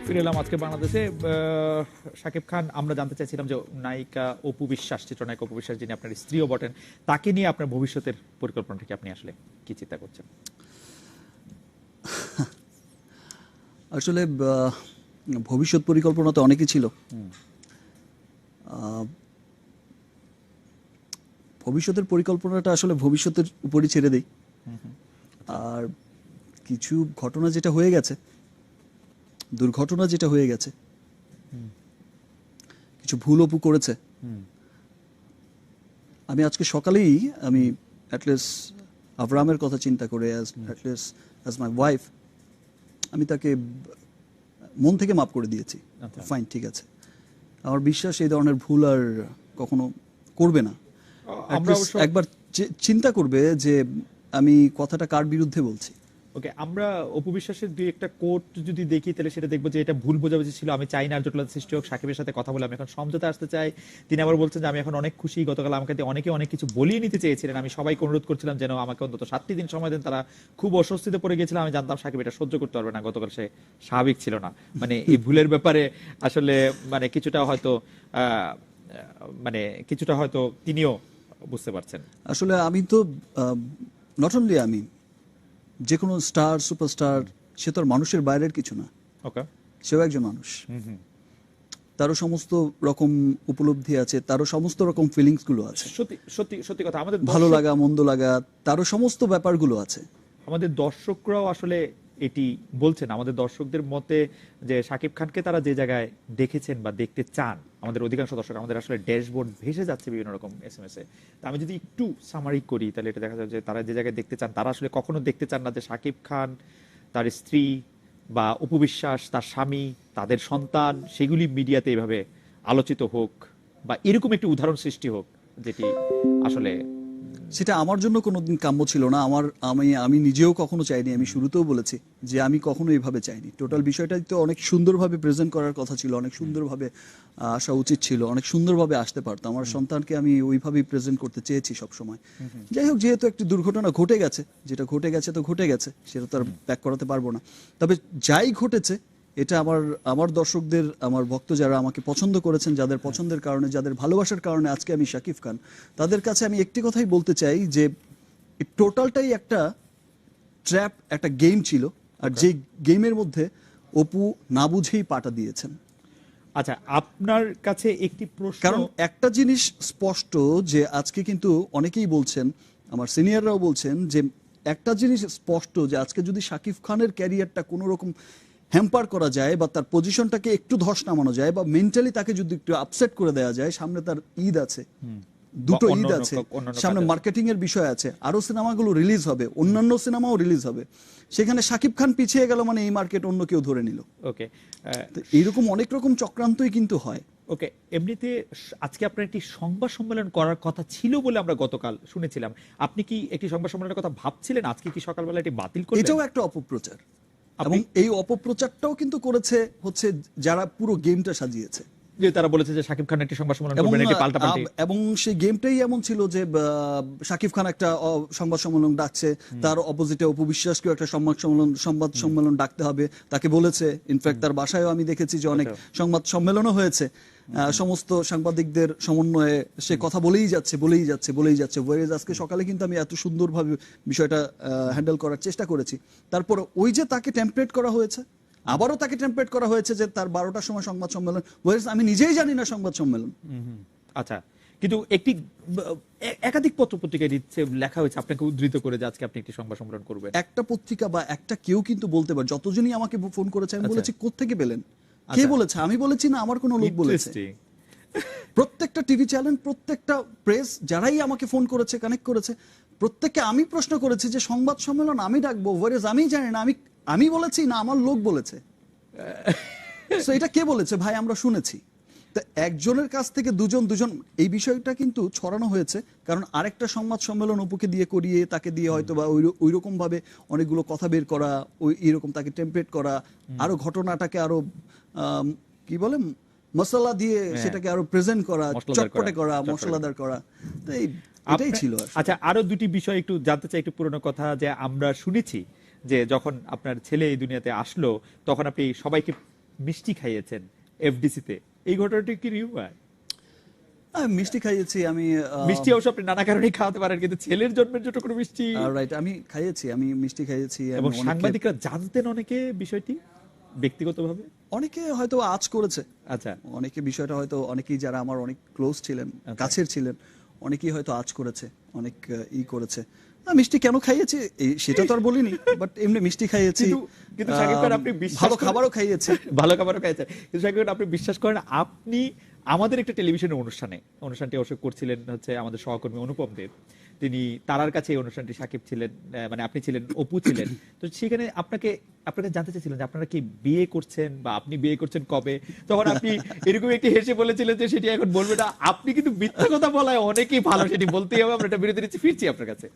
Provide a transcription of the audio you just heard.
ফিরে এলাম আজকে বাংলাদেশে। শাকিব খান, আমরা জানতে চাইছিলাম যে নায়িকা অপু বিশ্বাস, চিত্রনায়িকা অপু বিশ্বাস, যিনি আপনার স্ত্রীও বটেন, তাকে নিয়ে আপনার ভবিষ্যতের পরিকল্পনাটা কি, আপনি আসলে কি চিন্তা করছেন? আসলে ভবিষ্যৎ পরিকল্পনা তো অনেকই ছিল। ভবিষ্যতের পরিকল্পনাটা আসলে ভবিষ্যতের উপরই ছেড়ে দেই। আর কিছু ঘটনা যেটা হয়ে গেছে, দুর্ঘটনা যেটা হয়ে গেছে, কিছু ভুল অপু করেছে, আমি আজকে সকালেই আমি অ্যাটলিস্ট আবরামের কথা চিন্তা করে অ্যাজ মাই ওয়াইফ আমি তাকে মন থেকে মাফ করে দিয়েছি। ফাইন, ঠিক আছে। আমার বিশ্বাস এই ধরনের ভুল আর কখনো করবে না। একবার চিন্তা করবে যে আমি কথাটা কার বিরুদ্ধে বলছি। ওকে, আমরা অপু বিশ্বাসের দুই একটা কোট যদি দেখি, তাহলে সেটা দেখবো যে এটা ভুল বোঝাবুঝি ছিল। আমি চাই না আর জটিলতা সৃষ্টি হোক, সাকিবের সাথে কথা বলে আমি এখন সমঝোতা আসতে চাই। তিনি আবার বলছেন যে আমি এখন অনেক খুশি, গতকাল আমাকে অনেকে অনেক কিছু বলিয়ে নিতে চেয়েছিলেন, আমি সবাইকে অনুরোধ করছিলাম যেন আমাকে অন্তত 7টি দিন সময় দেন। তারা খুব অস্বস্তিতে পড়ে গেছিলাম, আমি জানতাম সাকিব এটা সহ্য করতে পারবে না, গতকাল সে স্বাভাবিক ছিল না। মানে এই ভুলের ব্যাপারে আসলে মানে কিছুটা হয়তো তিনিও বুঝতে পারছেন। আসলে আমি তো নট অনলি আমি, যে কোনো স্টার সুপারস্টার, সে তো আর মানুষের বাইরের কিছু না। ওকে, সেও একজন মানুষ, তারও সমস্ত রকম উপলব্ধি আছে, তারও সমস্ত রকম ফিলিংস গুলো আছে। সত্যি সত্যি সত্যি কথা, আমাদের ভালো লাগা মন্দ লাগা, তারও সমস্ত ব্যাপারগুলো আছে। আমাদের দর্শকরাও আসলে এটি বলছেন, আমাদের দর্শকদের মতে যে শাকিব খানকে তারা যে জায়গায় দেখেছেন বা দেখতে চান, আমাদের অধিকাংশ দর্শক, আমাদের আসলে ড্যাশবোর্ড ভেসে যাচ্ছে বিভিন্ন রকম SMS এ। তা আমি যদি একটু সামারি করি, তাহলে এটা দেখা যায় যে তারা যে জায়গায় দেখতে চান, তারা আসলে কখনো দেখতে চান না যে শাকিব খান, তার স্ত্রী বা অপু বিশ্বাস, তার স্বামী, তাদের সন্তান, সেগুলি মিডিয়াতে এভাবে আলোচিত হোক বা এরকম একটি উদাহরণ সৃষ্টি হোক, যেটি আসলে সেটা আমার জন্য কোনোদিন কাম্য ছিল না। আমি নিজেও কখনো চাইনি। আমি শুরুতেও বলেছি যে আমি কখনো এইভাবে চাইনি। টোটাল বিষয়টা তো অনেক সুন্দরভাবে প্রেজেন্ট করার কথা ছিল, অনেক সুন্দরভাবে আসা উচিত ছিল, অনেক সুন্দরভাবে আসতে পারতো। আমার সন্তানকে আমি ওইভাবেই প্রেজেন্ট করতে চেয়েছি সবসময়। যাই হোক, যেহেতু একটি দুর্ঘটনা ঘটে গেছে, যেটা ঘটে গেছে তো ঘটে গেছে, সেটা তো আর ব্যাক করাতে পারবো না। তবে যাই ঘটেছে, এটা আমার দর্শকদের, আমার ভক্ত যারা আমাকে পছন্দ করেছেন, যাদের পছন্দের কারণে, যাদের ভালোবাসার কারণে আজকে আমি শাকিব খান, তাদের কাছে আমি একটি কথাই বলতে চাই যে টোটালটাই একটা ট্র্যাপ, একটা গেম ছিল। আর যে গেমের মধ্যে অপু না বুঝেই পাটা দিয়েছেন। আচ্ছা, আপনার কাছে একটি প্রশ্ন, কারণ একটা জিনিস স্পষ্ট যে আজকে কিন্তু অনেকেই বলছেন, আমার সিনিয়ররাও বলছেন যে একটা জিনিস স্পষ্ট যে আজকে যদি শাকিব খানের ক্যারিয়ারটা কোনো রকম হ্যাম্পার করা যায় বা তার পজিশনটাকে একটু ধস নামানো যায় বা মেন্টালি তাকে যদি একটু আপসেট করে দেওয়া যায়, সামনে তার ঈদ আছে, দুটো ঈদ আছে, সামনে মার্কেটিং এর বিষয় আছে, আরো সিনেমাগুলো রিলিজ হবে, অন্যান্য সিনেমাও রিলিজ হবে, সেখানে শাকিব খান পিছিয়ে গেল মানে এই মার্কেট অন্য কেউ ধরে নিল। ওকে, এইরকম অনেক রকম চক্রান্তই কিন্তু হয়। ওকে, এমনিতে আজকে আপনার একটি সংবাদ সম্মেলন করার কথা ছিল বলে আমরা গতকাল শুনেছিলাম। আপনি কি একটি সংবাদ সম্মেলনের কথা ভাবছিলেন? আজকে কি সকালবেলা এটি বাতিল করলেন? এটাও একটা অপপ্রচার, এবং এই অপপ্রচারটাও কিন্তু করেছে হচ্ছে যারা পুরো গেমটা সাজিয়েছে। যে তারা বলেছে যে শাকিব খান একটি সংবাদ সম্মেলন করবেন, একটি পাল্টাপাল্টি, এবং সেই গেমটাই এমন ছিল যে শাকিব খান একটা সংবাদ সম্মেলন ডাকছে, তার অপোজিটে অপু বিশ্বাসকেও একটা সংবাদ সম্মেলন ডাকতে হবে, তাকে বলেছে। ইনফ্যাক্ট তার বাসায়ও আমি দেখেছি যে অনেক সংবাদ সম্মেলনও হয়েছে, সমস্ত সাংবাদিকদের সমন্বয়ে সে কথা বলেই যাচ্ছে। আজকে সকালে কিন্তু আমি এত সুন্দরভাবে বিষয়টা হ্যান্ডেল করার চেষ্টা করেছি। তারপর ওই যে তাকে টেমপ্লেট করা হয়েছে, আবারও তাকে টেমপ্লেট করা হয়েছে যে তার 12টার সময় সংবাদ সম্মেলন, আমি নিজেই জানি না সংবাদ সম্মেলন। আচ্ছা, কিন্তু একটি একাধিক পত্রপত্রিকায় লেখা হয়েছে আপনাকে উদ্ধৃত করে যে আজকে আপনি একটি সংবাদ সম্মেলন করবেন। একটা পত্রিকা বা একটা কেউ কিন্তু বলতে পারে। যতজনই আমাকে ফোন করেছে আমি বলেছি কোত্থেকে পেলেন, কে বলেছে, আমি বলেছি না, আমার কোনো লোক বলেছে। প্রত্যেকটা টিভি চ্যানেল, প্রত্যেকটা প্রেস, যারাই আমাকে ফোন করেছে, কানেক্ট করেছে, প্রত্যেককে আমি প্রশ্ন করেছি যে সংবাদ সম্মেলন আমি ডাকবো, আমি জানি না, আমি বলেছি না আমার লোক বলেছে। তো এটা কে বলেছে ভাই, আমরা শুনেছি। তো একজনের কাছ থেকে দুজন, এই বিষয়টা কিন্তু ছড়ানো হয়েছে। কারণ আরেকটা সংবাদ সম্মেলন অপুকে দিয়ে করিয়ে, তাকে দিয়ে হয়তো বা ওই রকম ভাবে অনেকগুলো কথা বের করা, ওই এরকম তাকে টেমপ্লেট করা, আরো ঘটনাটাকে আরো কি বলে মশলা দিয়ে সেটাকে আরো প্রেজেন্ট করা, চটপটে করা, মশলাদার করা। তো এটাই ছিল। আচ্ছা, আরো দুটি বিষয় একটু জানতে চাই, একটু পুরনো কথা, যে আমরা শুনেছি যে যখন আপনার ছেলে এই দুনিয়াতে আসলো তখন আপনি সবাইকে মিষ্টি খাইয়েছেন এফডিসিতে, এই ঘটনাটি কি রিউমার? আমি মিষ্টি খাইয়েছি, আমি মিষ্টি অবশ্য আপনি নানা কারণেই খাওয়াতে পারেন, কিন্তু ছেলের জন্মের জন্য কোনো মিষ্টি? রাইট, আমি খাইয়েছি, আমি মিষ্টি খাইয়েছি। এবং আমি অনেককে- সাংবাদিকরা জানতেন অনেকে বিষয়টি ব্যক্তিগতভাবে? অনেকে হয়তো আজ করেছে, আচ্ছা, অনেকে বিষয়টা হয়তো, অনেকেই যারা আমার অনেক ক্লোজ ছিলেন, কাছের ছিলেন, অনেকেই হয়তো আজ করেছে, অনেক মিষ্টি কেন খাইয়েছি সেটা তো আর বলিনি, বাট এমনি মিষ্টি খাইয়েছি। কিন্তু শাকিব খান, আপনি বিশ্বাস ভালো করেন- খাবারও খাইয়েছি। ভালো খাবারও খাইয়েছেন, কিন্তু শাকিব খান আপনি বিশ্বাস করেন, আপনি আমাদের একটা টেলিভিশনের অনুষ্ঠানটি অবশ্য করছিলেন হচ্ছে আমাদের সহকর্মী অনুপম দেব, তিনি তারার কাছে এই অনুষ্ঠানটি শাকিব ছিলেন, মানে আপনি ছিলেন, অপু ছিলেন, তো সেখানে আপনাকে জানতে চাইছিলেন যে আপনারা কি বিয়ে করছেন বা আপনি বিয়ে করছেন কবে, তখন আপনি এরকম একটি হেসে বলেছিলেন যে সেটি এখন বলবে না। আপনি কিন্তু মিথ্যা কথা বলায় অনেকেই ভালো, সেটি বলতেই হবে। আমরা একটা বিরতি নিচ্ছি, ফিরছি আপনার কাছে।